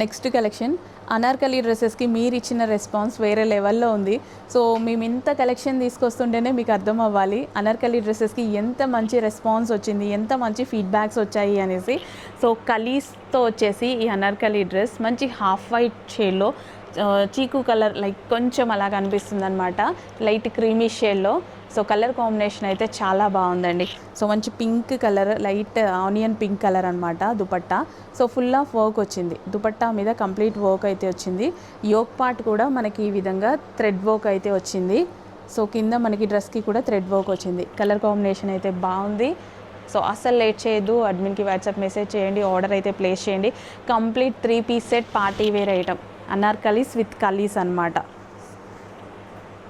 Next collection Anarkali డ్రెస్సెస్కి మీరు ఇచ్చిన response వేరే లెవెల్లో ఉంది. సో మేము ఇంత కలెక్షన్ తీసుకొస్తుంటేనే మీకు అర్థం అవ్వాలి అనార్కలి డ్రెస్సెస్కి ఎంత మంచి రెస్పాన్స్ వచ్చింది, ఎంత మంచి ఫీడ్బ్యాక్స్ వచ్చాయి అనేసి. సో కలీస్తో వచ్చేసి ఈ అనార్కలి డ్రెస్ మంచి హాఫ్ వైట్ షేడ్లో చీకు కలర్ లైక్ కొంచెం అలా కనిపిస్తుంది అనమాట, లైట్ క్రీమీ షేడ్లో. సో కలర్ కాంబినేషన్ అయితే చాలా బాగుందండి. సో మంచి pink colour, light onion pink colour అనమాట dupatta. So full of work వచ్చింది, దుపట్టా మీద కంప్లీట్ వర్క్ అయితే వచ్చింది. యోక్ పార్ట్ కూడా మనకి ఈ విధంగా థ్రెడ్ వర్క్ అయితే వచ్చింది. సో కింద మనకి డ్రెస్కి కూడా థ్రెడ్ వర్క్ వచ్చింది. కలర్ కాంబినేషన్ అయితే బాగుంది. సో అస్సలు లేట్ చేయొద్దు, అడ్మిన్కి వాట్సాప్ మెసేజ్ చేయండి, ఆర్డర్ అయితే ప్లేస్ చేయండి. Complete 3 piece set party wear item, Anarkalis with కలీస్ అనమాట.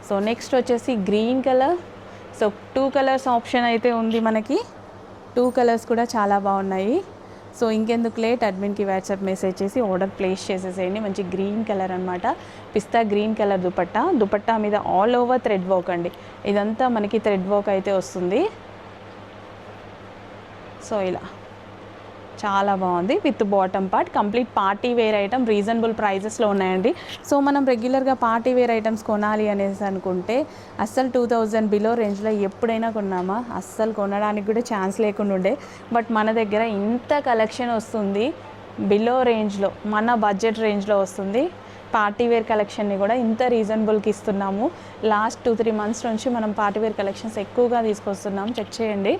సో నెక్స్ట్ వచ్చేసి green colour. So 2 colours option అయితే ఉంది మనకి, 2 కలర్స్ కూడా చాలా బాగున్నాయి. సో ఇంకెందుకు లేట్, అడ్మిన్కి వాట్సాప్ మెసేజ్ చేసి ఆర్డర్ ప్లేస్ చేసేసేయండి. మంచి గ్రీన్ కలర్ అనమాట, పిస్తా గ్రీన్ కలర్ దుపట్టా. దుపట్టా మీద ఆల్ ఓవర్ థ్రెడ్ వర్క్ అండి, ఇదంతా మనకి థ్రెడ్ వర్క్ అయితే వస్తుంది. సో ఇలా చాలా బాగుంది with bottom part. Complete party wear item, reasonable ప్రైజెస్లో ఉన్నాయండి. సో మనం రెగ్యులర్గా పార్టీ వేర్ ఐటమ్స్ కొనాలి అనేసి అనుకుంటే అస్సలు 2000 బిలో రేంజ్లో ఎప్పుడైనా కొన్నామా, అస్సలు కొనడానికి కూడా ఛాన్స్ లేకుండా ఉండే. బట్ మన దగ్గర ఇంత కలెక్షన్ వస్తుంది, బిలో రేంజ్లో మన బడ్జెట్ రేంజ్లో వస్తుంది. పార్టీ వేర్ కలెక్షన్ని కూడా ఇంత రీజనబుల్కి ఇస్తున్నాము. లాస్ట్ 2-3 మంత్స్ నుంచి మనం పార్టీ వేర్ కలెక్షన్స్ ఎక్కువగా తీసుకొస్తున్నాం, చెక్ చేయండి.